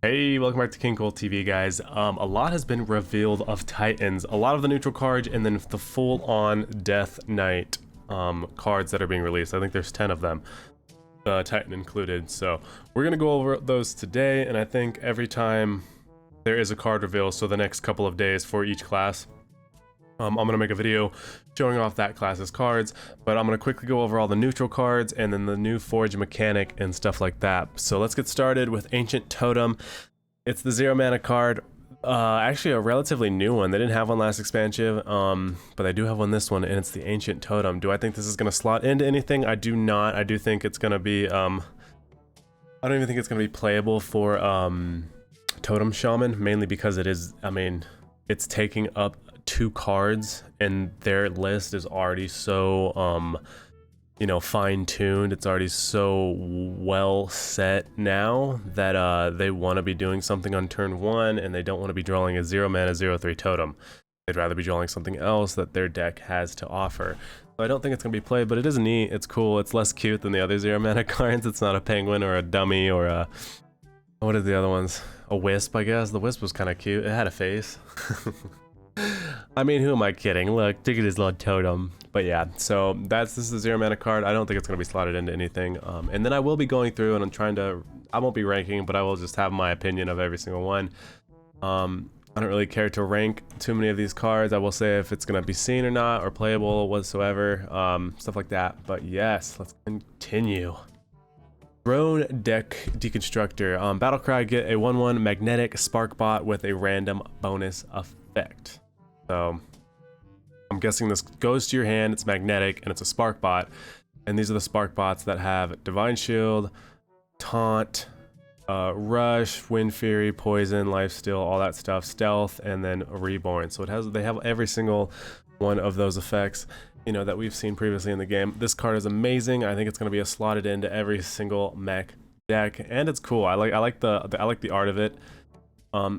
Hey, welcome back to King Cole TV, guys. A lot has been revealed of Titans. A lot of the neutral cards, and then the full-on Death Knight cards that are being released. I think there's 10 of them, Titan included. So we're gonna go over those today, and I think every time there is a card reveal, so the next couple of days for each class, I'm gonna make a video showing off that class's cards, but I'm gonna quickly go over all the neutral cards and then the new Forge mechanic and stuff like that. So let's get started with Ancient Totem. It's the 0 mana card, actually a relatively new one. They didn't have one last expansion, but they do have one this one, and it's the Ancient Totem. Do I think this is gonna slot into anything? I do not. I do think it's gonna be, I don't even think it's gonna be playable for Totem Shaman, mainly because it is, I mean, it's taking up 2 cards and their list is already so you know, fine-tuned. It's already so well set now that they want to be doing something on turn 1, and they don't want to be drawing a 0 mana 0/3 totem. They'd rather be drawing something else that their deck has to offer. So I don't think it's gonna be played, but it is neat. It's cool. It's less cute than the other 0 mana cards. It's not a penguin or a dummy or a, what are the other ones, a wisp, I guess. The wisp was kind of cute. It had a face. I mean, who am I kidding? Look, look at his little totem. But yeah, so this is a 0 mana card. I don't think it's going to be slotted into anything. And then I will be going through and I'm trying to, I won't be ranking, but I will just have my opinion of every single one. I don't really care to rank too many of these cards. I will say if it's going to be seen or not, or playable whatsoever, stuff like that. But yes, let's continue. Drone Deck Deconstructor. Battlecry, get a 1/1 magnetic spark bot with a random bonus effect. So I'm guessing this goes to your hand, it's magnetic, and it's a spark bot. And these are the spark bots that have Divine Shield, Taunt, Rush, Wind Fury, Poison, Lifesteal, all that stuff, Stealth, and then Reborn. So they have every single one of those effects, you know, that we've seen previously in the game. This card is amazing. I think it's going to be slotted into every single mech deck, and it's cool. I like the art of it.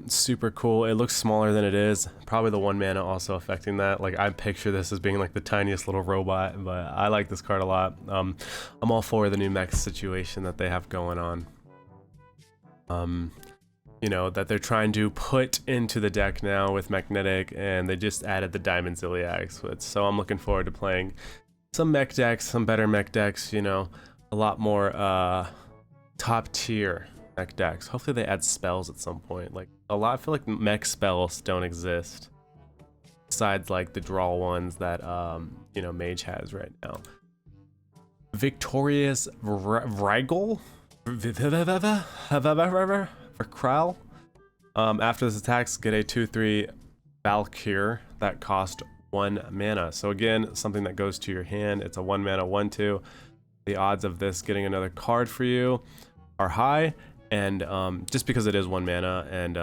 Super cool. It looks smaller than it is. Probably the 1 mana also affecting that. Like, I picture this as being like the tiniest little robot, but I like this card a lot. I'm all for the new mech situation that they have going on. You know, that they're trying to put into the deck now with magnetic, and they just added the Diamond Ziliax. So I'm looking forward to playing some mech decks, some better mech decks, you know, a lot more top tier mech decks. Hopefully they add spells at some point. Like, a lot, I feel like mech spells don't exist besides like the draw ones that you know, Mage has right now. Victorious Vrygel? Kral. After this attacks, get a 2/3 Valkyr that cost 1 mana. So again, something that goes to your hand. It's a 1 mana 1/2. The odds of this getting another card for you are high, and just because it is 1 mana, and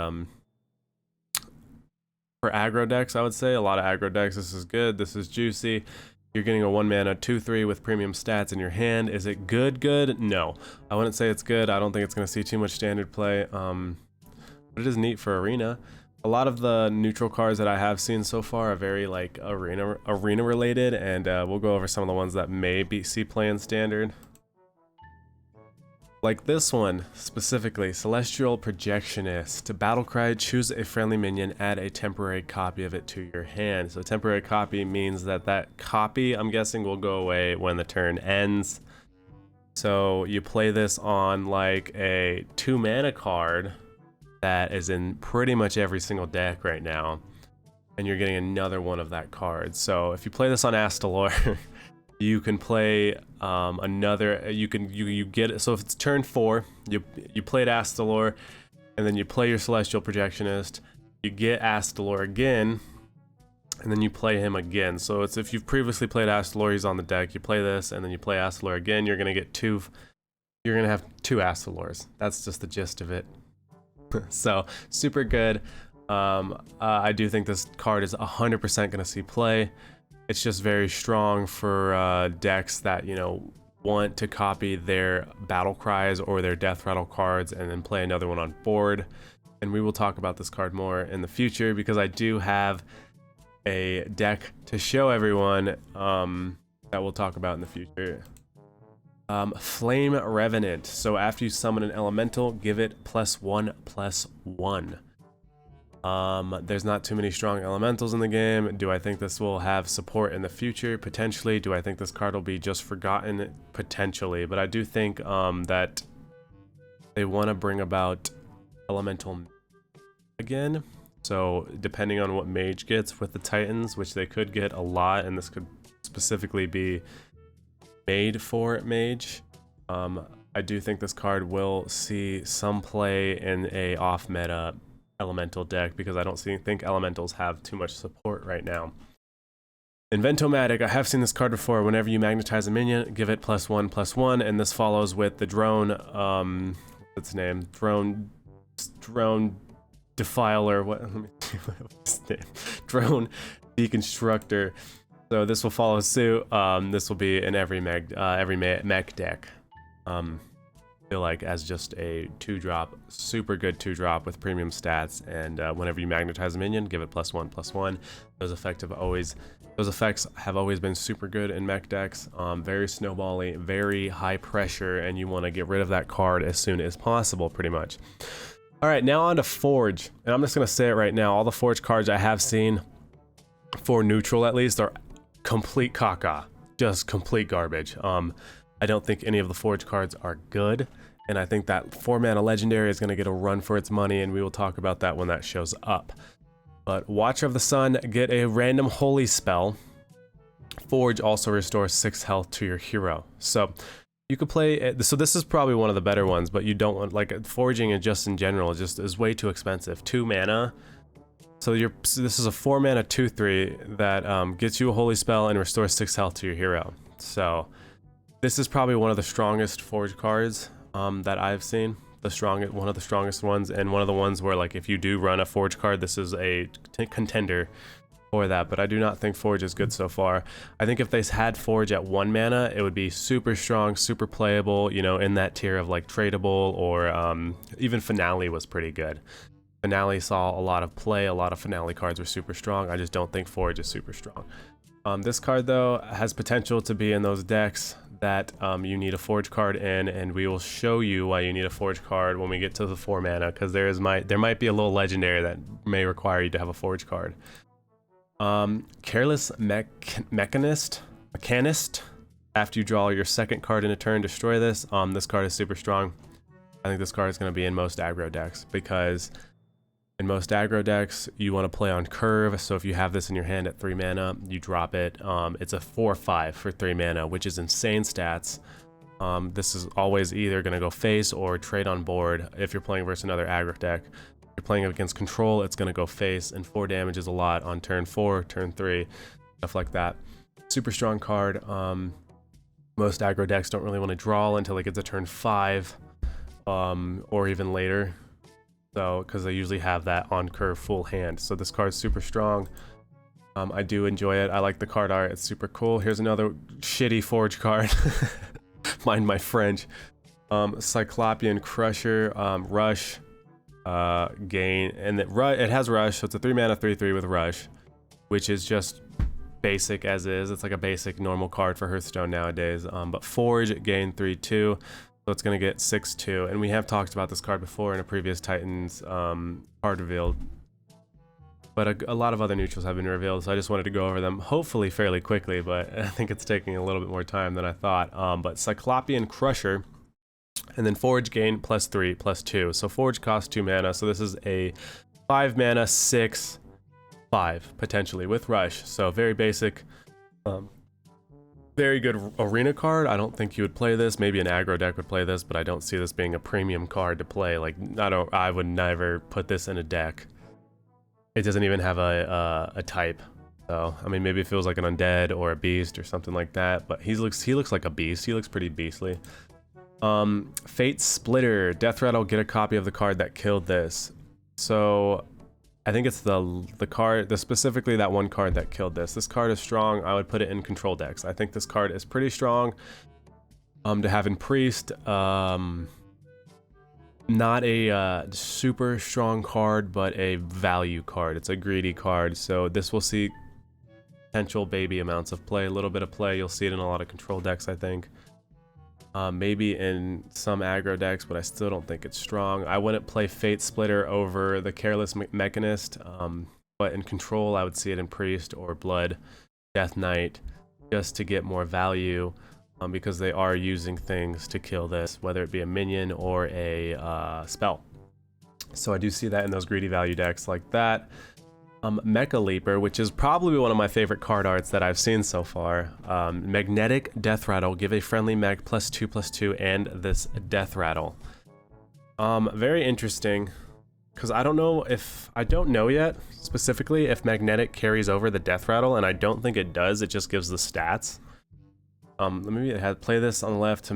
for aggro decks, I would say a lot of aggro decks, this is good. This is juicy. You're getting a 1 mana 2/3 with premium stats in your hand. Is it good? Good? No, I wouldn't say it's good. I don't think it's going to see too much standard play, but it is neat for arena. A lot of the neutral cards that I have seen so far are very like arena related, and we'll go over some of the ones that may see play in standard. Like this one specifically, Celestial Projectionist. To Battlecry, choose a friendly minion, add a temporary copy of it to your hand. So temporary copy means that that copy, I'm guessing, will go away when the turn ends. So you play this on like a 2 mana card that is in pretty much every single deck right now, and you're getting another one of that card. So if you play this on Astalor, you can play another, you get it. So if it's turn 4, you played Astalor, and then you play your Celestial Projectionist, you get Astalor again, and then you play him again. So it's, if you've previously played Astalor, he's on the deck, you play this, and then you play Astalor again, you're gonna get you're gonna have 2 Astalors. That's just the gist of it. So super good. I do think this card is 100% gonna see play. It's just very strong for decks that, you know, want to copy their battle cries or their death rattle cards and then play another one on board. And we will talk about this card more in the future, because I do have a deck to show everyone that we'll talk about in the future. Flame Revenant. So after you summon an elemental, give it +1/+1. There's not too many strong elementals in the game. Do I think this will have support in the future? Potentially. Do I think this card will be just forgotten? Potentially. But I do think that they want to bring about elemental again. So depending on what mage gets with the Titans, which they could get a lot, and this could specifically be made for mage. I do think this card will see some play in a off-meta elemental deck because I don't think elementals have too much support right now. Inventomatic, I have seen this card before. Whenever you magnetize a minion, give it +1/+1, and this follows with the drone, what's its name? Drone Defiler, what, let me see what's his name? Drone Deconstructor. So this will follow suit. This will be in every mech deck. I feel like as just a 2-drop, super good 2-drop with premium stats, and whenever you magnetize a minion, give it +1/+1. Those effects have always been super good in mech decks. Very snowbally, very high pressure, and you want to get rid of that card as soon as possible, pretty much. All right, now on to Forge, and I'm just gonna say it right now. All the Forge cards I have seen, for neutral at least, are complete caca, just complete garbage. I don't think any of the Forge cards are good, and I think that 4-mana legendary is going to get a run for its money, and we will talk about that when that shows up. But Watcher of the Sun, get a random holy spell. Forge also restores 6 health to your hero. So you could play, so this is probably one of the better ones, but you don't want, like, forging and just in general just is way too expensive. 2 mana. So this is a 4-mana 2/3 that gets you a holy spell and restores 6 health to your hero. So this is probably one of the strongest Forge cards that I've seen. One of the strongest ones, and one of the ones where, like, if you do run a Forge card, this is a contender for that. But I do not think Forge is good so far. I think if they had Forge at 1 mana, it would be super strong, super playable, you know, in that tier of like tradable, or even Finale was pretty good. Finale saw a lot of play, a lot of Finale cards were super strong. I just don't think Forge is super strong. This card, though, has potential to be in those decks that you need a Forge card in, and we will show you why you need a Forge card when we get to the 4 mana, because there might be a little legendary that may require you to have a Forge card. Careless Mechanist. After you draw your second card in a turn, destroy this. This card is super strong. I think this card is going to be in most aggro decks, because in most aggro decks, you want to play on curve. So if you have this in your hand at 3 mana, you drop it. It's a 4/5 for 3 mana, which is insane stats. This is always either going to go face or trade on board if you're playing versus another aggro deck. If you're playing against control, it's going to go face, and 4 damage is a lot on turn 4, turn 3, stuff like that. Super strong card. Most aggro decks don't really want to draw until it gets to turn 5, or even later. So, because they usually have that on curve full hand. So this card's super strong. I do enjoy it. I like the card art. It's super cool. Here's another shitty Forge card. Mind my French. Cyclopean Crusher, Rush, gain, and it has Rush, so it's a 3 mana 3/3 with Rush, which is just basic as is. It's like a basic normal card for Hearthstone nowadays. But Forge, gain 3/2. So it's going to get 6/2, and we have talked about this card before in a previous Titans card revealed. But a lot of other neutrals have been revealed, so I just wanted to go over them, hopefully fairly quickly, but I think it's taking a little bit more time than I thought. But Cyclopean Crusher, and then Forge gain +3/+2. So Forge costs 2 mana, so this is a 5 mana 6/5, potentially, with Rush. So very basic. Very good arena card. I don't think you would play this. Maybe an aggro deck would play this, but I don't see this being a premium card to play. Like, I would never put this in a deck. It doesn't even have a type. So, I mean, maybe it feels like an undead or a beast or something like that, but he looks like a beast. He looks pretty beastly. Fate Splitter. Death Rattle, get a copy of the card that killed this. So I think it's the card, specifically that one card that killed this. This card is strong. I would put it in control decks. I think this card is pretty strong to have in Priest. Not a super strong card, but a value card. It's a greedy card, so this will see potential baby amounts of play, a little bit of play. You'll see it in a lot of control decks, I think. Maybe in some aggro decks, but I still don't think it's strong. I wouldn't play Fate Splitter over the Careless Mechanist, but in Control, I would see it in Priest or Blood Death Knight just to get more value, because they are using things to kill this, whether it be a minion or a spell. So I do see that in those greedy value decks like that. Mecha Leaper, which is probably one of my favorite card arts that I've seen so far. Magnetic Death Rattle, give a friendly mech +2/+2 and this Death Rattle. Very interesting, because I don't know yet specifically if Magnetic carries over the Death Rattle, and I don't think it does. It just gives the stats. Maybe play this on the left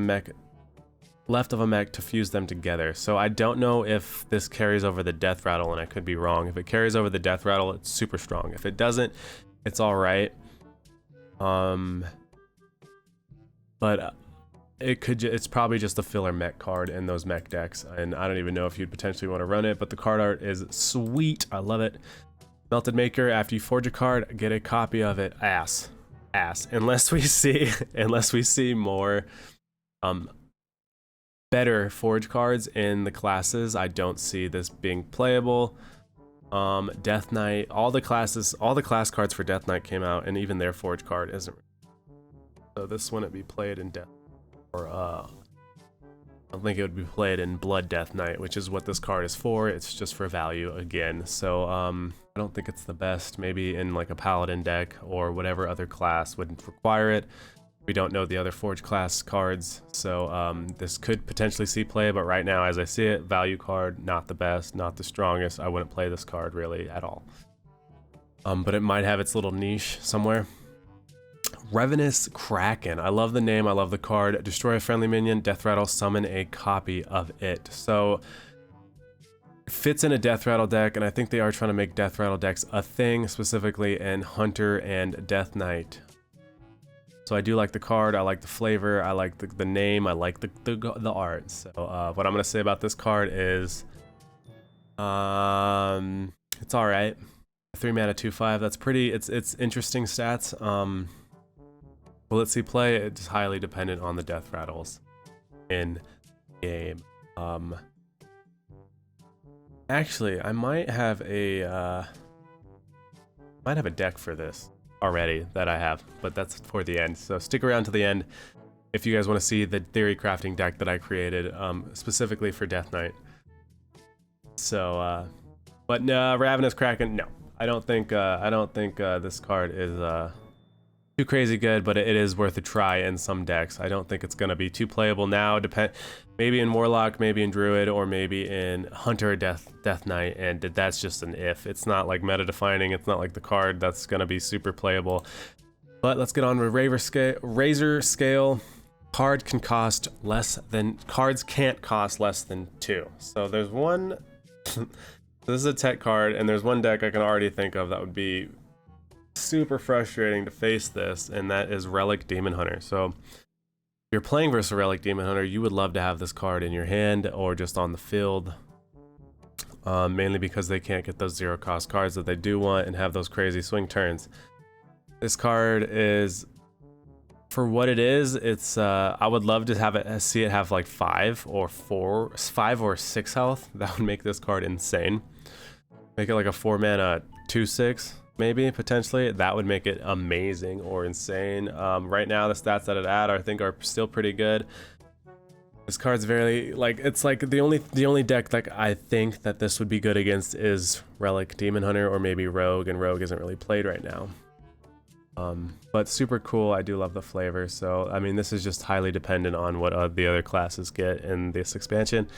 of a mech to fuse them together. So I don't know if this carries over the Death Rattle, and I could be wrong. If it carries over the Death Rattle, it's super strong. If it doesn't, it's all right. But it's probably just a filler mech card in those mech decks, and I don't even know if you'd potentially want to run it, but the card art is sweet. I love it. Melted Maker, after you forge a card, get a copy of it. Ass. Unless we see more better forge cards in the classes, I don't see this being playable. Death Knight, all the class cards for Death Knight came out, and even their forge card isn't. So this wouldn't be played in Death, or I don't think it would be played in Blood Death Knight, which is what this card is for. It's just for value again. So I don't think it's the best. Maybe in like a Paladin deck or whatever other class would require it. We don't know the other Forge class cards, so this could potentially see play, but right now, as I see it, value card, not the best, not the strongest. I wouldn't play this card really at all. But it might have its little niche somewhere. Ravenous Kraken. I love the name, I love the card. Destroy a friendly minion, Death Rattle, summon a copy of it. So it fits in a Death Rattle deck, and I think they are trying to make Death Rattle decks a thing, specifically in Hunter and Death Knight. So I do like the card, I like the flavor, I like the name, I like the art. So what I'm gonna say about this card is, it's all right. 3 mana 2/5. That's pretty. It's interesting stats. Will it see play? It's highly dependent on the Death Rattles in game. Actually, I might have a deck for this already that I have, but that's for the end. So stick around to the end if you guys want to see the theory crafting deck that I created specifically for Death Knight. So, but no, Ravenous Kraken, no. I don't think this card is too crazy good, but it is worth a try in some decks. I don't think it's gonna be too playable now. Maybe in Warlock, maybe in Druid, or maybe in Hunter Death Knight, and that's just an if. It's not like meta defining. It's not like the card that's gonna be super playable. But let's get on with Razor Scale. Cards can't cost less than 2. So there's one. This is a tech card, and there's one deck I can already think of that would be super frustrating to face this, and that is Relic Demon Hunter. So if you're playing versus a Relic Demon Hunter, you would love to have this card in your hand or just on the field, mainly because they can't get those 0 cost cards that they do want and have those crazy swing turns. This card is, for what it is, it's I would love to see it have like 5 or 6 health. That would make this card insane. Make it like a 4 mana 2/6. Maybe, potentially. That would make it amazing or insane. Right now, the stats that it I think are still pretty good. This card's very, like, it's like the only deck that I think that this would be good against is Relic Demon Hunter or maybe Rogue, and Rogue isn't really played right now. But super cool. I do love the flavor. So, I mean, this is just highly dependent on what the other classes get in this expansion.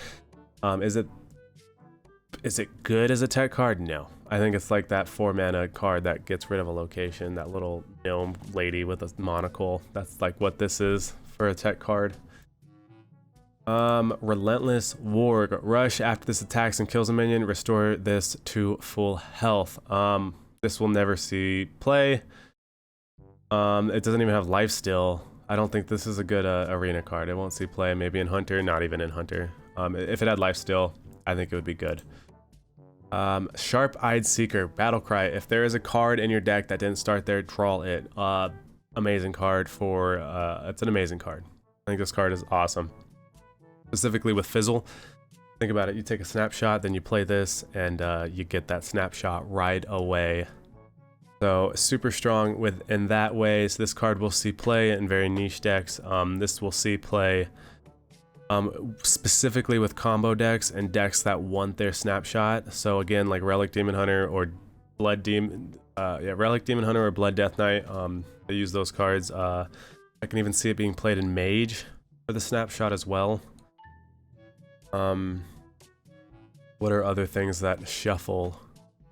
Is it good as a tech card? No. I think it's like that 4 mana card that gets rid of a location, that little gnome lady with a monocle. That's like what this is for a tech card. Relentless Warg. Rush after this attacks and kills a minion. Restore this to full health. This will never see play. It doesn't even have lifesteal. I don't think this is a good arena card. It won't see play. Maybe in Hunter, not even in Hunter. If it had lifesteal, I think it would be good. Sharp-Eyed Seeker, Battlecry. If there is a card in your deck that didn't start there, draw it. Amazing card for, it's an amazing card. I think this card is awesome. Specifically with Fizzle. Think about it, you take a snapshot, then you play this, and you get that snapshot right away. So super strong in that way. So this card will see play in very niche decks. This will see play specifically with combo decks and decks that want their snapshot. So again, like Relic Demon Hunter or Blood Demon, Relic Demon Hunter or Blood Death Knight. They use those cards. I can even see it being played in Mage for the snapshot as well. What are other things that shuffle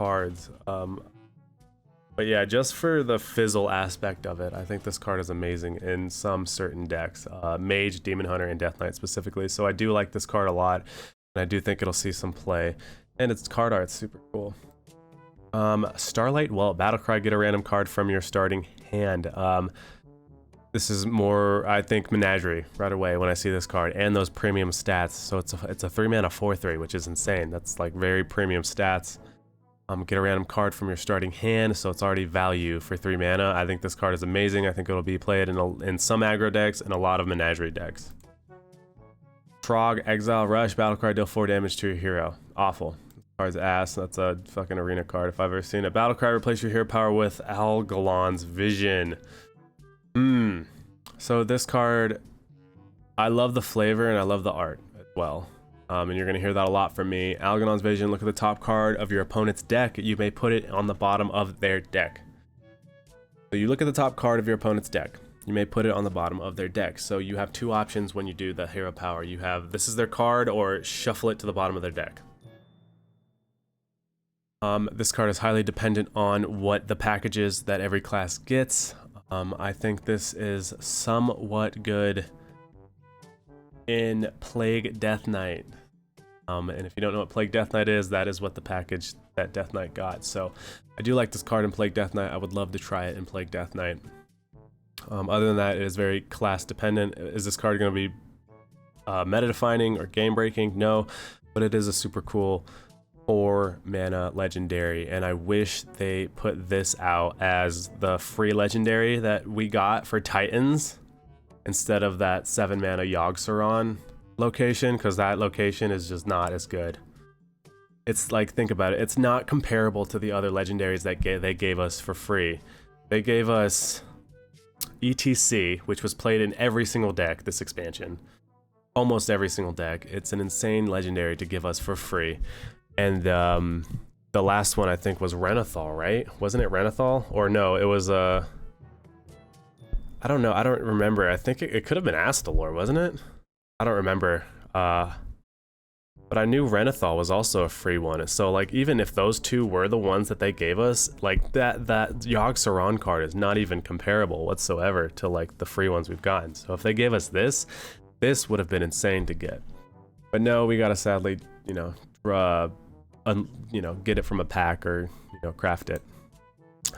cards? But yeah, just for the fizzle aspect of it, I think this card is amazing in some certain decks. Mage, Demon Hunter, and Death Knight specifically. So I do like this card a lot, and I do think it'll see some play. And its card art's super cool. Starlight Welt, Battlecry, get a random card from your starting hand. This is more, I think, Menagerie right away when I see this card, and those premium stats. So it's a 3-mana 4/3, which is insane. That's like very premium stats. Get a random card from your starting hand, so it's already value for 3 mana. I think this card is amazing. I think it'll be played in some aggro decks and a lot of Menagerie decks. Trog, Exile, Rush, Battlecry, deal 4 damage to your hero. Awful. This card's ass. That's a fucking arena card if I've ever seen it. Battlecry, replace your hero power with Algalon's Vision. So this card, I love the flavor and I love the art as well. And you're going to hear that a lot from me. Algalon's Vision, look at the top card of your opponent's deck. You may put it on the bottom of their deck. So you look at the top card of your opponent's deck. You may put it on the bottom of their deck. So you have 2 options when you do the hero power. You have, this is their card, or shuffle it to the bottom of their deck. This card is highly dependent on what the packages that every class gets. I think this is somewhat good in Plague Death Knight. And if you don't know what Plague Death Knight is, that is what the package that Death Knight got. So I do like this card in Plague Death Knight. I would love to try it in Plague Death Knight. Other than that, it is very class dependent. Is this card going to be meta defining or game breaking? No, but it is a super cool 4 mana legendary, and I wish they put this out as the free legendary that we got for Titans instead of that 7 mana Yogg-Saron location, because that location is just not as good. It's like, think about it, it's not comparable to the other legendaries that they gave us for free. They gave us ETC, which was played in every single deck this expansion. Almost every single deck. It's an insane legendary to give us for free. And the last one I think was Renathal, right? Wasn't it Renathal? Or no, it was I don't know, I don't remember. I think it could have been Astalor, wasn't it? I don't remember. But I knew Renathal was also a free one. So like, even if those 2 were the ones that they gave us, like that Yogg-Saron card is not even comparable whatsoever to like the free ones we've gotten. So if they gave us this would have been insane to get. But no, we gotta sadly, get it from a pack or craft it.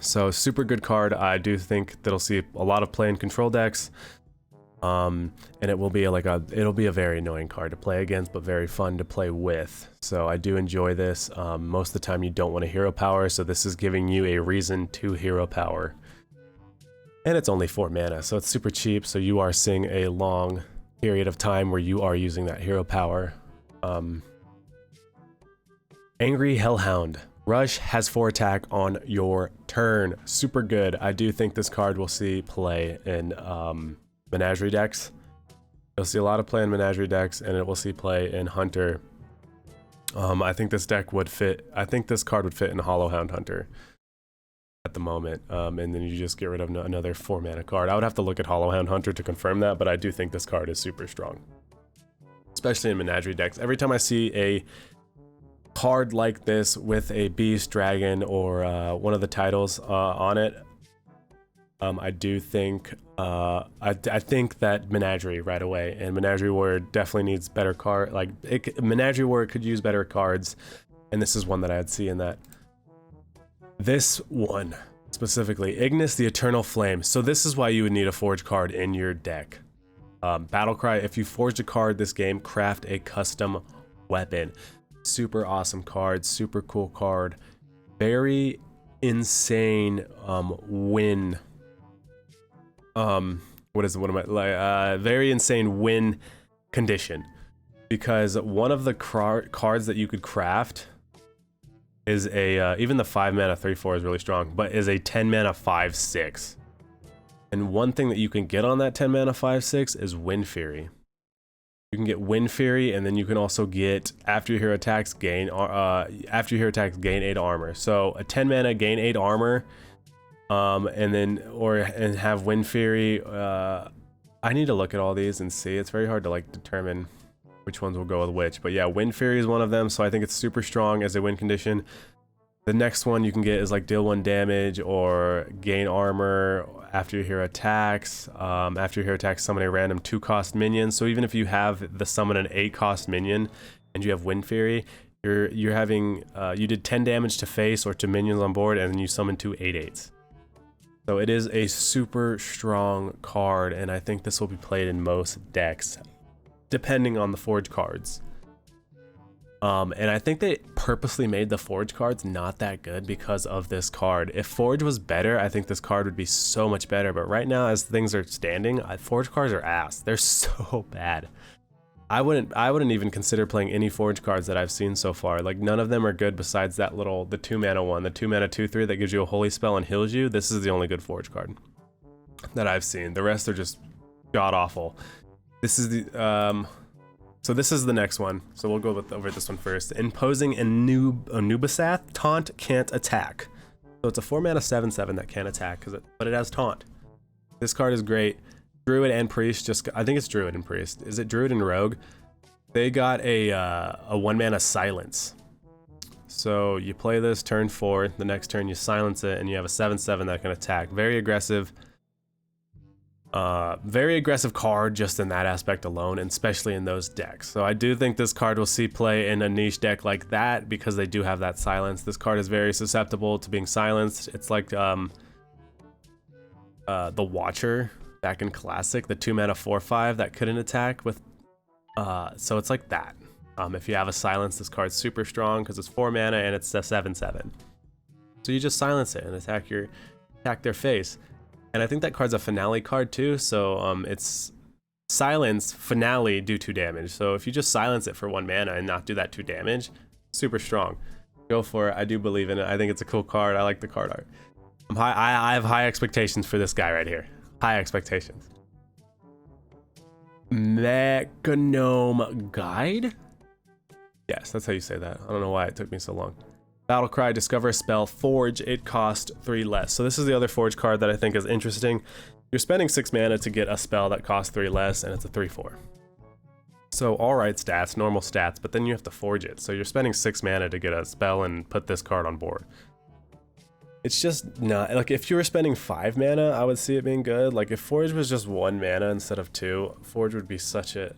So super good card. I do think that'll see a lot of play in control decks, and it will be it'll be a very annoying card to play against, but very fun to play with. So I do enjoy this. Most of the time you don't want a hero power, so this is giving you a reason to hero power, and it's only 4 mana, so it's super cheap. So you are seeing a long period of time where you are using that hero power. Angry Hellhound. Rush has 4 attack on your turn. Super good. I do think this card will see play in Menagerie decks. You'll see a lot of play in Menagerie decks, and it will see play in Hunter. I think this deck would fit. I think this card would fit in Hollowhound Hunter at the moment. And then you just get rid of another 4 mana card. I would have to look at Hollowhound Hunter to confirm that, but I do think this card is super strong, especially in Menagerie decks. Every time I see a card like this with a beast, dragon, or one of the titles on it, I do think I think that Menagerie right away, and Menagerie Warrior definitely needs better card. Like Menagerie Warrior could use better cards, and this is one that I'd see in that. This one specifically, Ignis the Eternal Flame. So this is why you would need a forge card in your deck. Battlecry, if you forged a card this game, craft a custom weapon. Super awesome card, super cool card, very insane when what am I like? Very insane win condition, because one of the cards that you could craft is a even the 5 mana 3/4 is really strong, but is a 10 mana 5/6. And one thing that you can get on that 10 mana 5/6 is Wind Fury. You can get Wind Fury, and then you can also get after your hero attacks gain 8 armor. So a 10 mana gain 8 armor, and have Wind Fury. I need to look at all these and see. It's very hard to like determine which ones will go with which. But yeah, Wind Fury is one of them, so I think it's super strong as a win condition. The next one you can get is like deal 1 damage or gain armor after your hero attacks. After your hero attacks, summon a random 2-cost minion. So even if you have the summon an 8-cost minion and you have Wind Fury, you're having you did 10 damage to face or to minions on board, and then you summon 2 8/8s. So it is a super strong card, and I think this will be played in most decks, depending on the Forge cards. And I think they purposely made the Forge cards not that good because of this card. If Forge was better, I think this card would be so much better. But right now, as things are standing, Forge cards are ass. They're so bad. I wouldn't even consider playing any Forge cards that I've seen so far. Like, none of them are good besides that the 2 mana one, the 2 mana 2/3 that gives you a holy spell and heals you. This is the only good Forge card that I've seen. The rest are just god awful. This is the so this is the next one. So we'll go over this one first. Imposing Anubisath, taunt, can't attack. So it's a 4 mana 7/7 that can't attack, but it has taunt. This card is great. Druid and Priest, I think it's Druid and Priest. Is it Druid and Rogue? They got a 1 mana silence. So you play this turn 4, the next turn you silence it, and you have a 7/7 that can attack. Very aggressive card just in that aspect alone, and especially in those decks. So I do think this card will see play in a niche deck like that because they do have that silence. This card is very susceptible to being silenced. It's like the Watcher back in Classic, the 2 mana 4/5 that couldn't attack with. So it's like that. If you have a silence, this card's super strong because it's 4 mana and it's a 7/7. So you just silence it and attack their face. And I think that card's a finale card too, so it's silence, finale, do 2 damage. So if you just silence it for 1 mana and not do that 2 damage, super strong. Go for it. I do believe in it. I think it's a cool card. I like the card art. I have high expectations for this guy right here. High expectations. Mechanome Guide? Yes, that's how you say that. I don't know why it took me so long. Battlecry, discover a spell, Forge, it costs 3 less. So this is the other Forge card that I think is interesting. You're spending 6 mana to get a spell that costs 3 less, and it's a 3/4. So alright stats, normal stats, but then you have to forge it. So you're spending 6 mana to get a spell and put this card on board. It's just not, like, if you were spending 5 mana, I would see it being good. Like, if Forge was just 1 mana instead of 2, Forge would be such a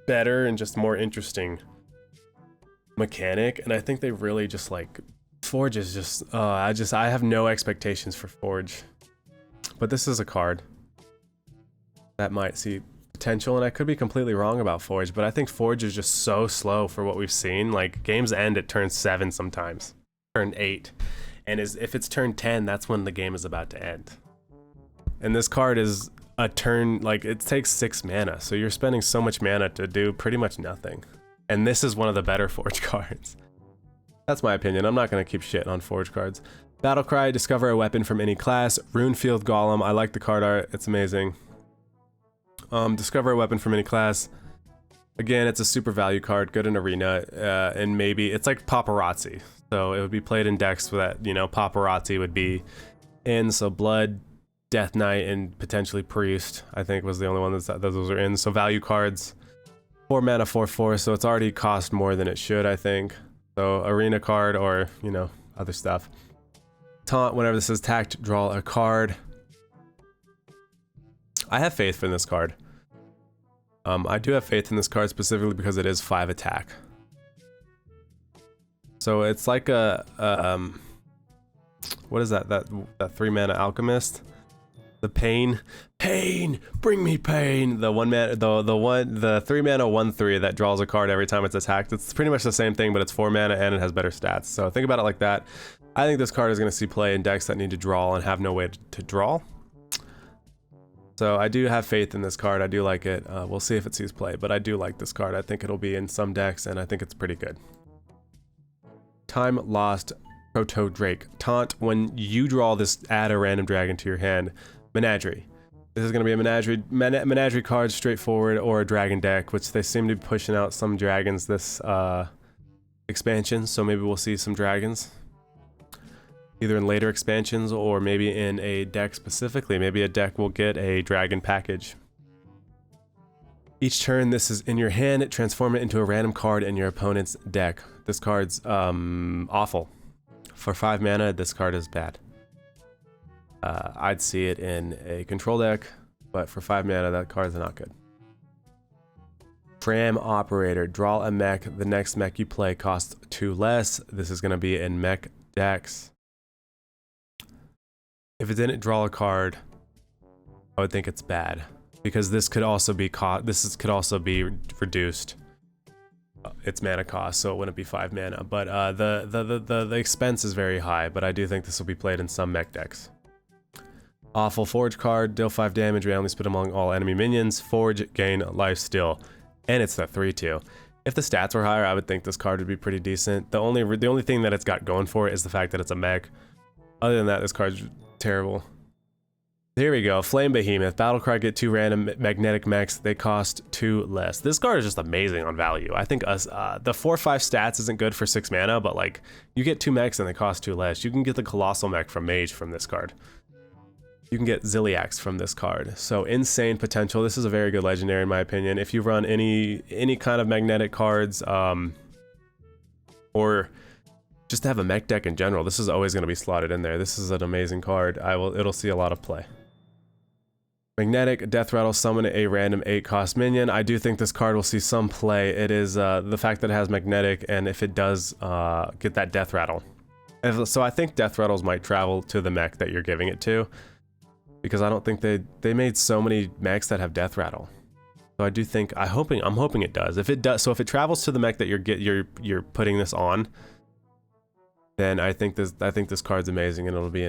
better and just more interesting mechanic. And I think they really just, like, Forge is just, I have no expectations for Forge. But this is a card that might see potential, and I could be completely wrong about Forge, but I think Forge is just so slow for what we've seen. Like, games end at turn 7 sometimes, turn 8. And if it's turn 10, that's when the game is about to end. And this card is a turn, like, it takes 6 mana, so you're spending so much mana to do pretty much nothing. And this is one of the better Forge cards. That's my opinion. I'm not going to keep shitting on Forge cards. Battlecry, discover a weapon from any class. Runefield Golem, I like the card art, it's amazing. Discover a weapon from any class. Again, it's a super value card, good in Arena, and maybe, it's like Paparazzi. So it would be played in decks that, you know, Paparazzi would be in, so Blood, Death Knight, and potentially Priest, I think was the only one that those are in. So value cards, 4 mana 4/4, so it's already cost more than it should, I think. So Arena card or, you know, other stuff. Taunt, whenever this is attacked, draw a card. I have faith in this card. I do have faith in this card specifically because it is 5 attack. So it's like a what is that 3 mana alchemist? The pain, bring me pain. The 1 mana, the 3 mana 1/3 that draws a card every time it's attacked. It's pretty much the same thing, but it's 4 mana and it has better stats. So think about it like that. I think this card is going to see play in decks that need to draw and have no way to draw. So I do have faith in this card. I do like it. We'll see if it sees play, but I do like this card. I think it'll be in some decks, and I think it's pretty good. Time Lost Proto Drake. Taunt, when you draw this, add a random dragon to your hand. Menagerie. This is going to be a menagerie card, straightforward, or a dragon deck, which they seem to be pushing out some dragons this expansion, so maybe we'll see some dragons. Either in later expansions or maybe in a deck specifically. Maybe a deck will get a dragon package. Each turn this is in your hand, transform it into a random card in your opponent's deck. This card's awful. For 5 mana, this card is bad. I'd see it in a control deck, but for 5 mana, that card's not good. Tram Operator. Draw a mech. The next mech you play costs 2 less. This is going to be in mech decks. If it didn't draw a card, I would think it's bad, because this could also be reduced its mana cost, so it wouldn't be 5 mana. But the expense is very high. But I do think this will be played in some mech decks. Awful Forge card. Deal 5 damage. Randomly split among all enemy minions. Forge, gain life steal, and it's the 3/2. If the stats were higher, I would think this card would be pretty decent. The only thing that it's got going for it is the fact that it's a mech. Other than that, this card's terrible. Here we go. Flame Behemoth. Battlecry, get 2 random magnetic mechs. They cost 2 less. This card is just amazing on value. I think the 4/5 stats isn't good for 6 mana, but like, you get 2 mechs and they cost 2 less. You can get the Colossal Mech from Mage from this card. You can get Ziliax from this card. So insane potential. This is a very good legendary in my opinion. If you run any kind of magnetic cards, or just to have a mech deck in general, this is always going to be slotted in there. This is an amazing card. It'll see a lot of play. Magnetic, Death Rattle, summon a random 8-cost minion. I do think this card will see some play. It is the fact that it has magnetic, and if it does get that Death Rattle. So I think Death Rattles might travel to the mech that you're giving it to, because I don't think they made so many mechs that have Death Rattle. So I do think, I'm hoping it does. If it does, so if it travels to the mech that you're putting this on, then I think this card's amazing, and it'll be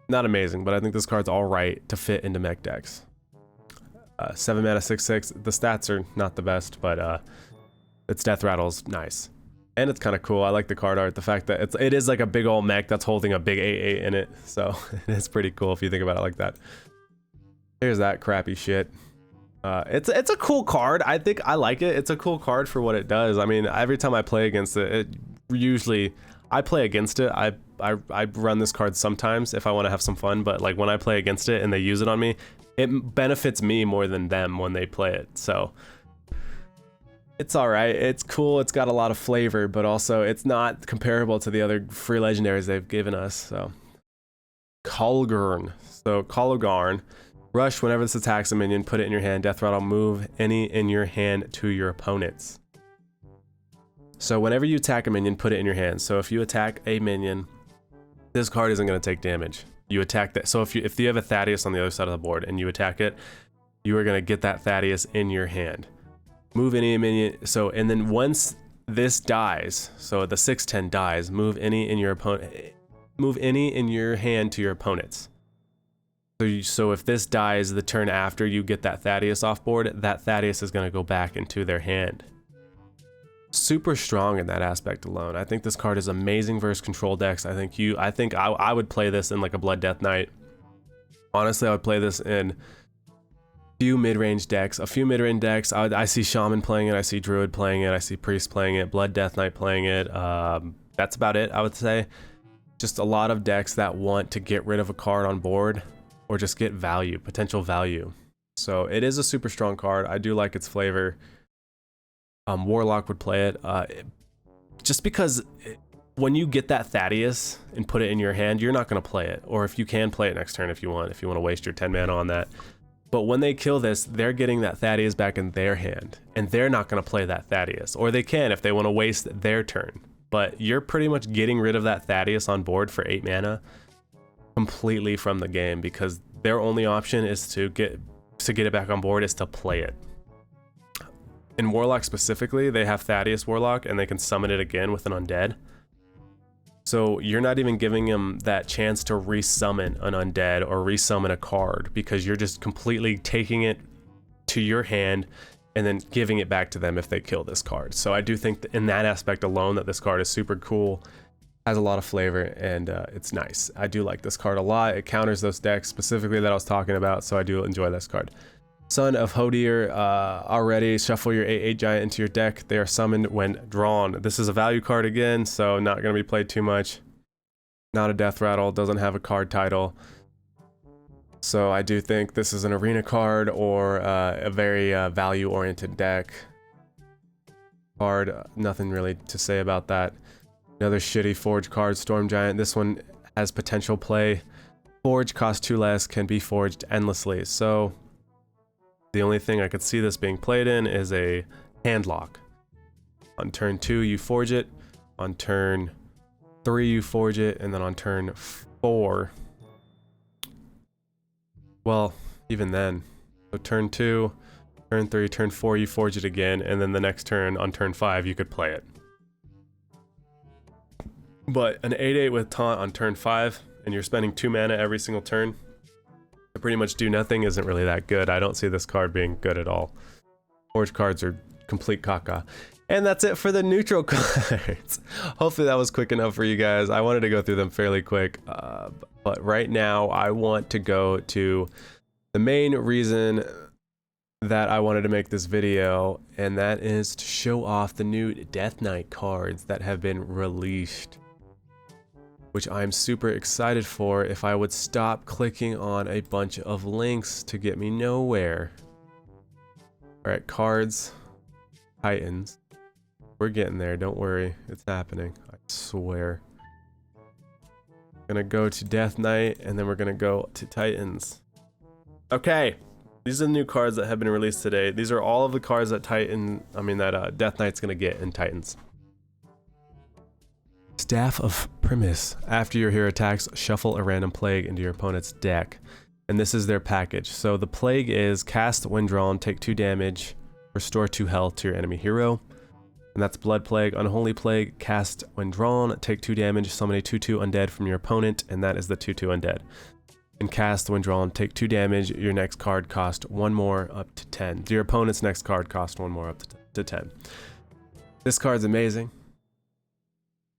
not amazing, but I think this card's all right to fit into mech decks. 7 mana 6/6. The stats are not the best, but its Death Rattle's nice, and it's kind of cool. I like the card art. The fact that it is like a big old mech that's holding a big 8/8 in it, so it's pretty cool if you think about it like that. Here's that crappy shit. It's a cool card. I think I like it. It's a cool card for what it does. I mean, every time I play against it, usually I play against it. I run this card sometimes if I want to have some fun, but like when I play against it and they use it on me, it benefits me more than them when they play it. So it's all right. It's cool. It's got a lot of flavor, but also it's not comparable to the other free legendaries they've given us. So Kolgarn. So Kolgarn. Rush, whenever this attacks a minion, put it in your hand. Death Rattle, move any in your hand to your opponents. So whenever you attack a minion, put it in your hand. So if you attack a minion, this card isn't going to take damage. You attack that. So if you have a Thaddeus on the other side of the board and you attack it, you are going to get that Thaddeus in your hand. Move any minion. So, and then once this dies, so the 6/10 dies, move any in your hand to your opponents. So if this dies the turn after you get that Thaddeus off board, that Thaddeus is going to go back into their hand. Super strong in that aspect alone. I think this card is amazing versus control decks. I think I would play this in like a Blood Death Knight. Honestly, I would play this in a few mid-range decks. I see Shaman playing it, I see Druid playing it, I see Priest playing it, Blood Death Knight playing it. That's about it, I would say. Just a lot of decks that want to get rid of a card on board, or just get value, potential value. So it is a super strong card. I do like its flavor. Warlock would play it, just because when you get that Thaddeus and put it in your hand, you're not going to play it. Or if you can play it next turn if you want to waste your 10 mana on that. But when they kill this, they're getting that Thaddeus back in their hand, and they're not going to play that Thaddeus. Or they can if they want to waste their turn. But you're pretty much getting rid of that Thaddeus on board for 8 mana completely from the game, because their only option is to get it back on board is to play it. In Warlock specifically, they have Thaddeus Warlock, and they can summon it again with an undead. So you're not even giving him that chance to resummon an undead or resummon a card, because you're just completely taking it to your hand and then giving it back to them if they kill this card. So I do think that in that aspect alone that this card is super cool, has a lot of flavor, and it's nice. I do like this card a lot. It counters those decks specifically that I was talking about, so I do enjoy this card. Son of Hodir, already shuffle your 8/8 giant into your deck. They are summoned when drawn. This is a value card again, so not going to be played too much. Not a death rattle, doesn't have a card title. So I do think this is an arena card or a very value-oriented deck card. Nothing really to say about that. Another shitty Forge card, Storm Giant. This one has potential play. Forge costs 2 less, can be forged endlessly. So the only thing I could see this being played in is a handlock. On turn 2, you forge it. On turn 3, you forge it. And then on turn 4... Well, even then. So turn 2, turn 3, turn 4, you forge it again. And then the next turn, on turn 5, you could play it. But an 8/8 with taunt on turn 5, and you're spending 2 mana every single turn to pretty much do nothing isn't really that good. I don't see this card being good at all. Forge cards are complete caca. And that's it for the neutral cards. Hopefully that was quick enough for you guys. I wanted to go through them fairly quick, but right now I want to go to the main reason that I wanted to make this video, and that is to show off the new Death Knight cards that have been released, which I'm super excited for if I would stop clicking on a bunch of links to get me nowhere. Alright, cards, Titans. We're getting there, don't worry, it's happening, I swear. Gonna go to Death Knight, and then we're gonna go to Titans. Okay, these are the new cards that have been released today. These are all of the cards that Death Knight's gonna get in Titans. Staff of Primus. After your hero attacks, shuffle a random plague into your opponent's deck. And this is their package. So the plague is cast when drawn, take 2 damage, restore 2 health to your enemy hero. And that's Blood Plague. Unholy Plague, cast when drawn, take 2 damage, summon a 2/2 undead from your opponent, and that is the 2/2 undead. And cast when drawn, take 2 damage, your next card cost 1 more up to 10. Your opponent's next card cost 1 more up to 10. This card's amazing.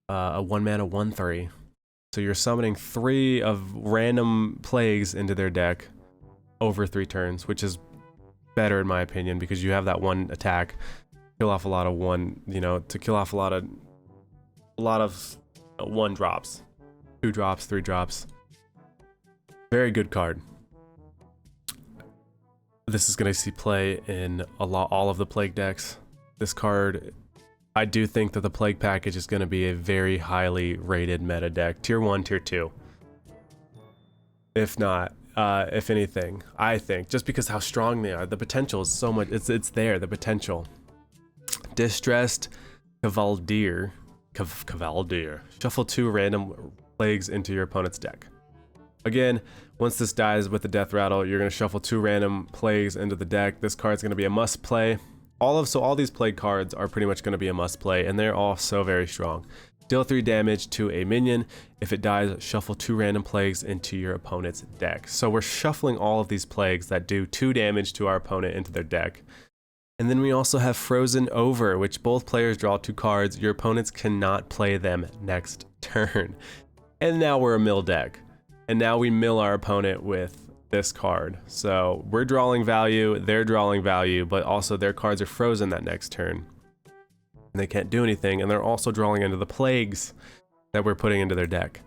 A 1 mana 1/3. So you're summoning 3 of random plagues into their deck over 3 turns, which is better in my opinion because you have that 1 attack, kill off a lot of 1, to kill off a lot of 1 drops, 2 drops, 3 drops. Very good card. This is going to see play in all of the plague decks. This card, I do think that the plague package is going to be a very highly rated meta deck, tier 1, tier 2. If not, if anything, I think, just because how strong they are, the potential is so much, it's there, the potential. Distressed Cavaldier. Shuffle 2 random plagues into your opponent's deck. Again, once this dies with the death rattle, you're going to shuffle 2 random plagues into the deck. This card's going to be a must play. So all these plague cards are pretty much going to be a must play, and they're all so very strong. Deal 3 damage to a minion. If it dies, shuffle 2 random plagues into your opponent's deck. So we're shuffling all of these plagues that do 2 damage to our opponent into their deck. And then we also have Frozen Over, which both players draw 2 cards. Your opponents cannot play them next turn. And now we're a mill deck. And now we mill our opponent with this card. So we're drawing value, they're drawing value, but also their cards are frozen that next turn. And they can't do anything, and they're also drawing into the plagues that we're putting into their deck.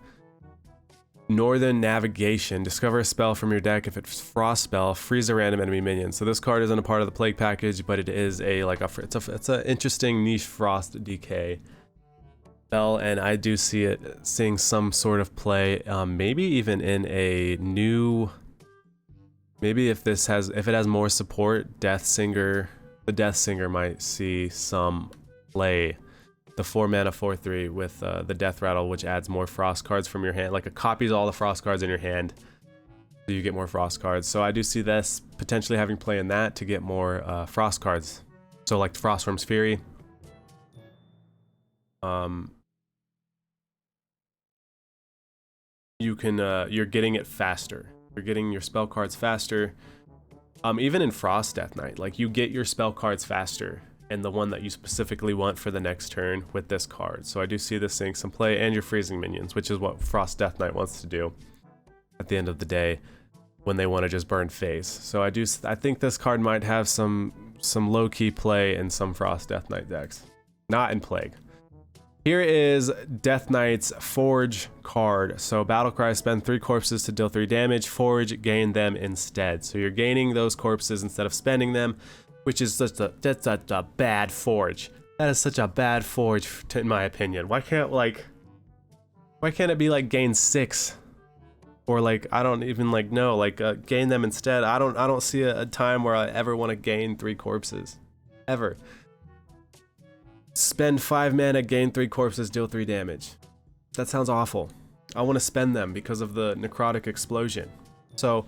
Northern Navigation. Discover a spell from your deck. If it's frost spell, freeze a random enemy minion. So this card isn't a part of the plague package, but it is it's an interesting niche frost decay spell, and I do see it seeing some sort of play, maybe even in a new, maybe if it has more support, the Death Singer might see some play. The 4 mana 4/3 with the Death Rattle, which adds more frost cards from your hand, like it copies all the frost cards in your hand, so you get more frost cards. So I do see this potentially having play in that to get more frost cards. So like Frostworm's Fury. you can you're getting it faster. You're getting your spell cards faster. Even in Frost Death Knight, like you get your spell cards faster, and the one that you specifically want for the next turn with this card. So I do see this seeing some play, and your freezing minions, which is what Frost Death Knight wants to do at the end of the day when they want to just burn face. So I think this card might have some low-key play in some Frost Death Knight decks, not in Plague. Here is Death Knight's Forge card. So Battlecry, spend 3 corpses to deal 3 damage. Forge, gain them instead. So you're gaining those corpses instead of spending them, which is that's such a bad Forge. That is such a bad Forge, in my opinion. Why can't it be like gain 6? Or like, I don't even like know, like gain them instead. I don't see a time where I ever want to gain 3 corpses. Ever. Spend 5 mana, gain 3 corpses, deal 3 damage. That sounds awful. I want to spend them because of the necrotic explosion. So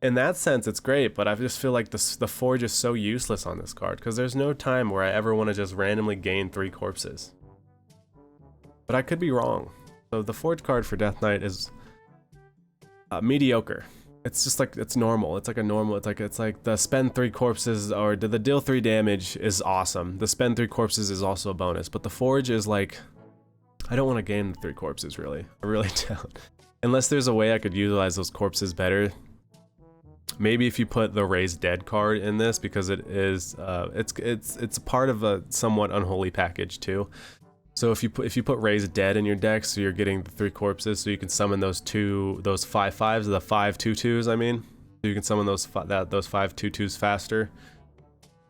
in that sense, it's great, but I just feel like the Forge is so useless on this card because there's no time where I ever want to just randomly gain 3 corpses. But I could be wrong. So the Forge card for Death Knight is mediocre. It's just like, it's normal. It's like a normal, it's like the spend 3 corpses or the deal 3 damage is awesome. The spend 3 corpses is also a bonus, but the Forge is like, I don't want to gain 3 corpses really. I really don't. Unless there's a way I could utilize those corpses better. Maybe if you put the Raised Dead card in this, because it is, it's a part of a somewhat unholy package too. So if you put Raised Dead in your deck, so you're getting the 3 corpses, so you can summon those 5/5s, the 5/2/2s. I mean, so you can summon those 5/2/2s faster.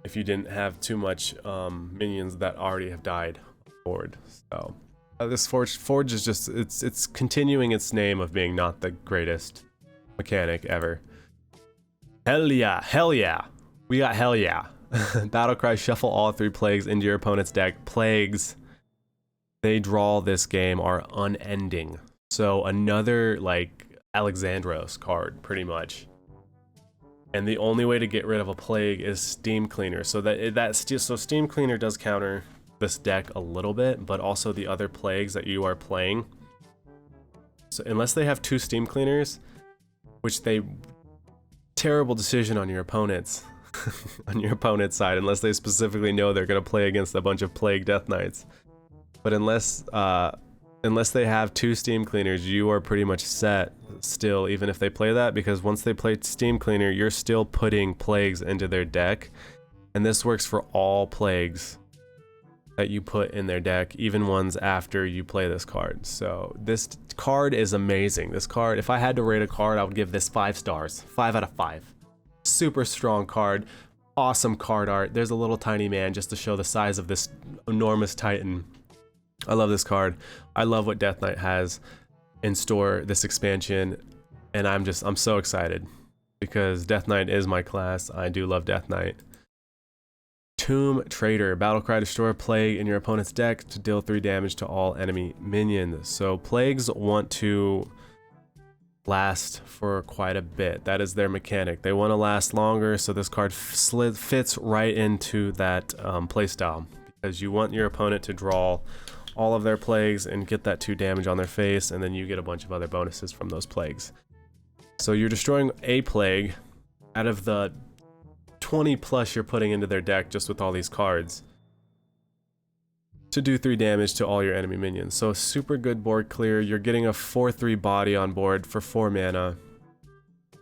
If you didn't have too much minions that already have died on board. So this Forge is just it's continuing its name of being not the greatest mechanic ever. Hell yeah, hell yeah, we got hell yeah. Battlecry, shuffle all 3 plagues into your opponent's deck. Plagues, they draw this game are unending. So another like Alexandros card, pretty much. And the only way to get rid of a plague is Steam Cleaner. So so Steam Cleaner does counter this deck a little bit, but also the other plagues that you are playing. So unless they have 2 Steam Cleaners, which they terrible decision on your opponents on your opponent's side, unless they specifically know they're gonna play against a bunch of Plague Death Knights. But unless they have 2 Steam Cleaners, you are pretty much set still, even if they play that, because once they play Steam Cleaner, you're still putting plagues into their deck. And this works for all plagues that you put in their deck, even ones after you play this card. So this card is amazing. This card, if I had to rate a card, I would give this 5 stars. 5 out of 5. Super strong card. Awesome card art. There's a little tiny man just to show the size of this enormous Titan. I love this card. I love what Death Knight has in store this expansion, and I'm so excited because Death Knight is my class. I do love Death Knight. Tomb Trader, Battlecry, destroy a plague in your opponent's deck to deal 3 damage to all enemy minions. So plagues want to last for quite a bit. That is their mechanic. They want to last longer, so this card fits right into that playstyle, because you want your opponent to draw all of their plagues and get that 2 damage on their face, and then you get a bunch of other bonuses from those plagues. So you're destroying a plague out of the 20 plus you're putting into their deck just with all these cards to do 3 damage to all your enemy minions. So super good board clear. You're getting a 4/3 body on board for 4 mana.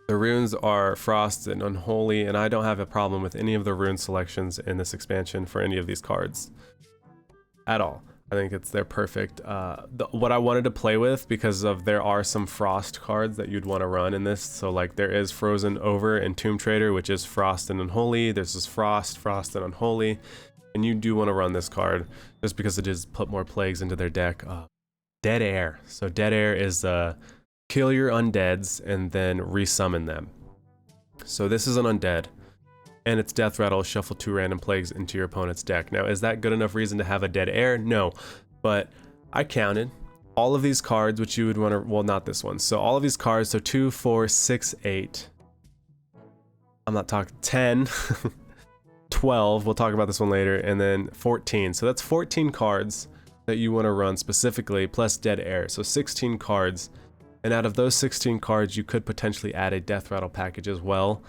The runes are Frost and Unholy, and I don't have a problem with any of the rune selections in this expansion for any of these cards at all. I think they're perfect. What I wanted to play with, because there are some Frost cards that you'd want to run in this. So like there is Frozen Over and Tomb Trader, which is Frost and Unholy. There's this Frost and Unholy. And you do want to run this card just because it does put more plagues into their deck. Dead Air. So Dead Air is kill your undeads and then resummon them. So this is an undead. And it's Death Rattle, shuffle 2 random plagues into your opponent's deck. Now, is that good enough reason to have a Dead Air? No, but I counted all of these cards, which you would want to, well, not this one. So all of these cards, so 2, 4, 6, 8. I'm not talking 10, 12. We'll talk about this one later, and then 14. So that's 14 cards that you want to run specifically, plus Dead Air. So 16 cards And out of those 16 cards, you could potentially add a Death Rattle package as well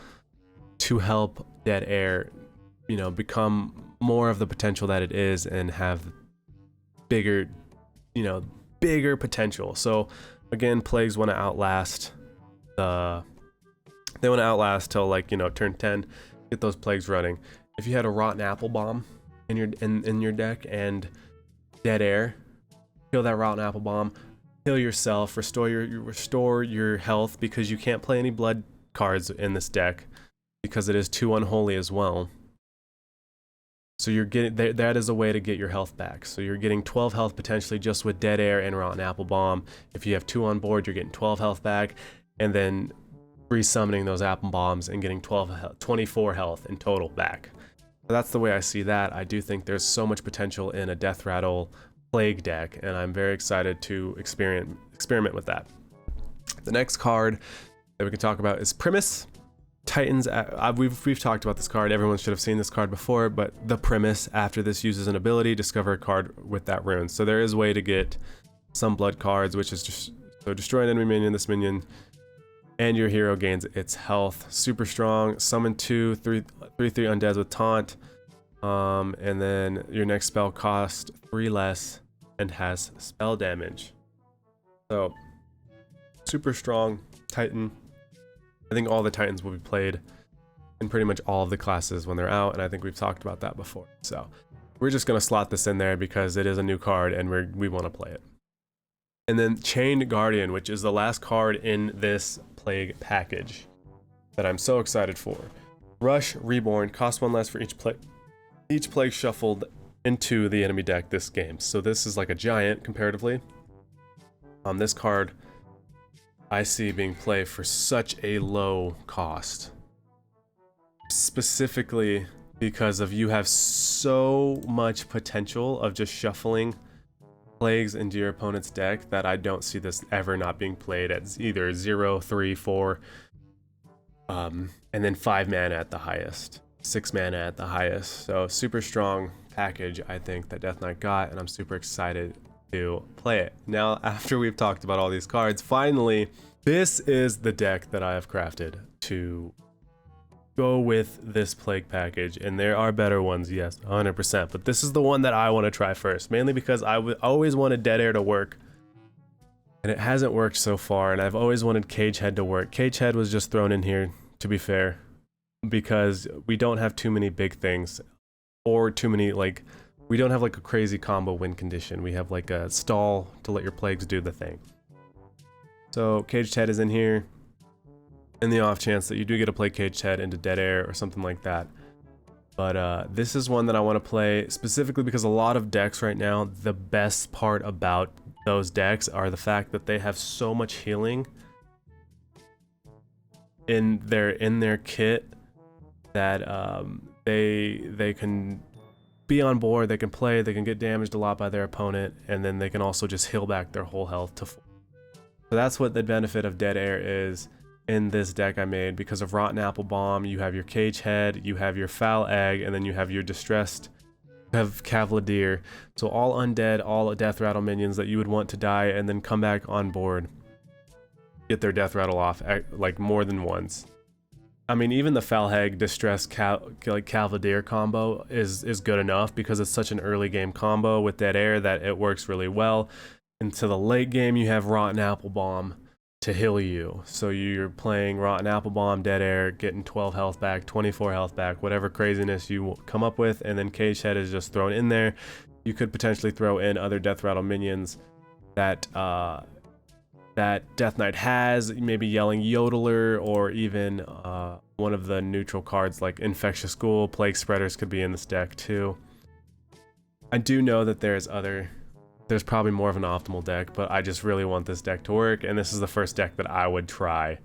to help Dead Air, you know, become more of the potential that it is and have bigger, you know, bigger potential. So again, plagues want to outlast they want to outlast till, like, you know, turn 10, get those plagues running. If you had a Rotten Apple Bomb in your deck and Dead Air, kill that Rotten Apple Bomb, heal yourself, restore your health, because you can't play any blood cards in this deck because it is too unholy as well. So you're getting that is a way to get your health back. So you're getting 12 health potentially just with Dead Air and Rotten Apple Bomb. If you have 2 on board, you're getting 12 health back, and then resummoning those Apple Bombs and getting 24 health in total back. So that's the way I see that. I do think there's so much potential in a Death Rattle Plague deck, and I'm very excited to experiment with that. The next card that we can talk about is Primus. Titans. We've talked about this card. Everyone should have seen this card before, but the premise after this uses an ability, discover a card with that rune. So there is a way to get some blood cards, which is just so destroy an enemy minion, this minion, and your hero gains its health. Super strong. Summon 3/3 undeads with taunt, and then your next spell costs 3 less and has spell damage. So super strong Titan. I think all the Titans will be played in pretty much all of the classes when they're out, and I think we've talked about that before. So we're just going to slot this in there because it is a new card and we want to play it. And then Chained Guardian, which is the last card in this Plague package that I'm so excited for. Rush Reborn, cost 1 less for each plague shuffled into the enemy deck this game. So this is like a giant comparatively. This card I see being played for such a low cost, specifically because of you have so much potential of just shuffling plagues into your opponent's deck that I don't see this ever not being played at either 0, 3, 4, and then 5 mana at the highest, 6 mana at the highest. So super strong package I think that Death Knight got, and I'm super excited to play it. Now, after we've talked about all these cards, finally, this is the deck that I have crafted to go with this Plague package, and there are better ones, yes, 100%, but this is the one that I want to try first, mainly because I always wanted Dead Air to work, and it hasn't worked so far, and I've always wanted Cage Head to work. Cage Head was just thrown in here, to be fair, because we don't have too many big things, or too many, like, we don't have like a crazy combo win condition. We have like a stall to let your plagues do the thing. So Caged Head is in here in the off chance that you do get to play Caged Head into Dead Air or something like that. But this is one that I want to play specifically because a lot of decks right now, the best part about those decks are the fact that they have so much healing in their kit that they can be on board, they can play, they can get damaged a lot by their opponent, and then they can also just heal back their whole health to full. So that's what the benefit of Dead Air is in this deck I made. Because of Rotten Apple Bomb, you have your Cage Head, you have your Foul Egg, and then you have your Distressed, you have Cavalier. So all undead, all Death Rattle minions that you would want to die and then come back on board, get their Death Rattle off like more than once. I mean, even the Falhag Distress Cavalier combo is good enough because it's such an early game combo with Dead Air that it works really well. Into the late game, you have Rotten Apple Bomb to heal you. So you're playing Rotten Apple Bomb, Dead Air, getting 12 health back, 24 health back, whatever craziness you come up with, and then Cage Head is just thrown in there. You could potentially throw in other Death Rattle minions that Death Knight has, maybe Yelling Yodeler, or even one of the neutral cards like Infectious Ghoul. Plague Spreaders could be in this deck too. I do know that there's probably more of an optimal deck, but I just really want this deck to work, and this is the first deck that I would try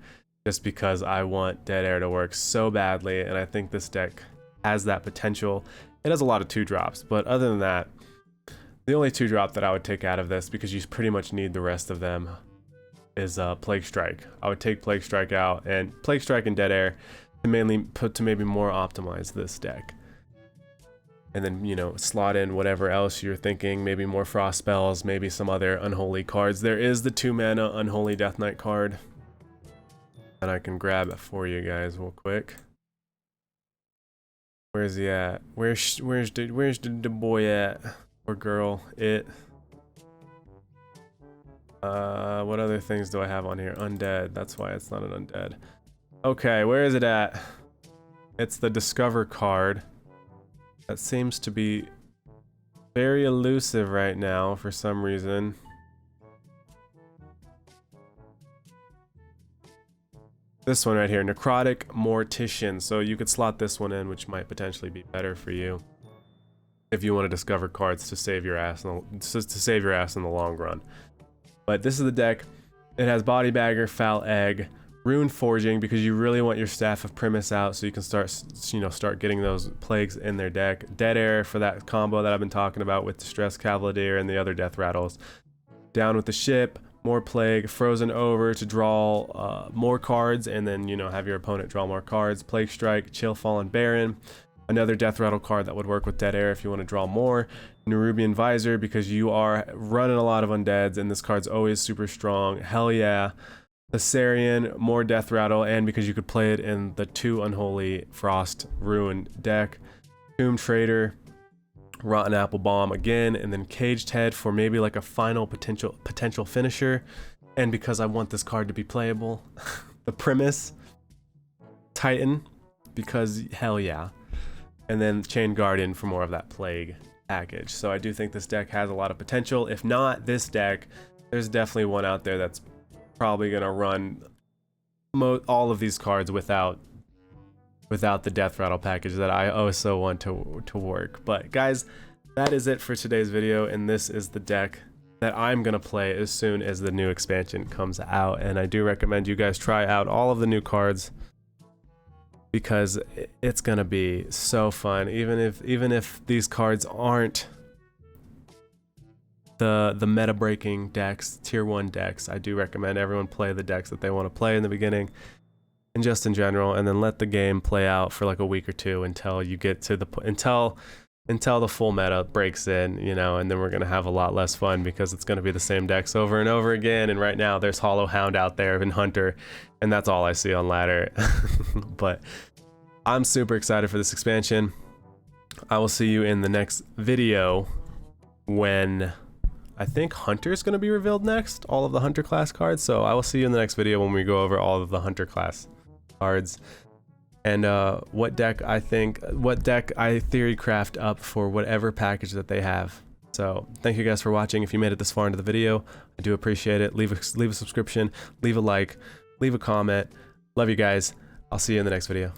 just because I want Dead Air to work so badly, and I think this deck has that potential. It has a lot of 2-drops, but other than that, the only 2-drop that I would take out of this, because you pretty much need the rest of them, is Plague Strike. I would take Plague Strike out, and Plague Strike and Dead Air to mainly put to maybe more optimize this deck. And then, you know, slot in whatever else you're thinking, maybe more frost spells, maybe some other unholy cards. There is the 2-mana Unholy Death Knight card that I can grab for you guys real quick. Where's he at? Where's the boy at? Or girl? It. What other things do I have on here? Undead. That's why it's not an undead. Okay, where is it at? It's the Discover card. That seems to be very elusive right now for some reason. This one right here, Necrotic Mortician. So you could slot this one in, which might potentially be better for you if you want to discover cards to save your ass in the long run. But this is the deck. It has Body Bagger, Foul Egg, Rune Forging, because you really want your Staff of Primus out so you can start getting those plagues in their deck. Dead Air for that combo that I've been talking about with Distress Cavalier and the other Death Rattles. Down with the Ship, more Plague, Frozen Over to draw more cards, and then, you know, have your opponent draw more cards. Plague Strike, Chill Fallen Baron, another Death Rattle card that would work with Dead Air if you want to draw more. Nerubian Visor, because you are running a lot of undeads, and this card's always super strong. Hell yeah. Thessarian, more Death Rattle, and because you could play it in the 2 Unholy Frost Ruin deck. Tomb Trader, Rotten Apple Bomb again, and then Caged Head for maybe like a final potential finisher. And because I want this card to be playable, the Primus, Titan, because hell yeah. And then Chain Guardian for more of that Plague package. So I do think this deck has a lot of potential. If not this deck, there's definitely one out there that's probably gonna run all of these cards without the Death Rattle package that I also want to work. But guys, that is it for today's video, and this is the deck that I'm gonna play as soon as the new expansion comes out. And I do recommend you guys try out all of the new cards, because it's gonna be so fun. Even if these cards aren't the meta breaking decks, tier 1 decks, I do recommend everyone play the decks that they want to play in the beginning and just in general, and then let the game play out for like a week or two until you get to until the full meta breaks in, you know, and then we're gonna have a lot less fun because it's gonna be the same decks over and over again. And right now there's Hollow Hound out there and Hunter, and that's all I see on ladder. But I'm super excited for this expansion. I will see you in the next video when I think Hunter's going to be revealed next, all of the Hunter class cards. So I will see you in the next video when we go over all of the Hunter class cards and what deck I theory craft up for whatever package that they have. So thank you guys for watching. If you made it this far into the video, I do appreciate it. Leave a subscription, leave a like, leave a comment. Love you guys. I'll see you in the next video.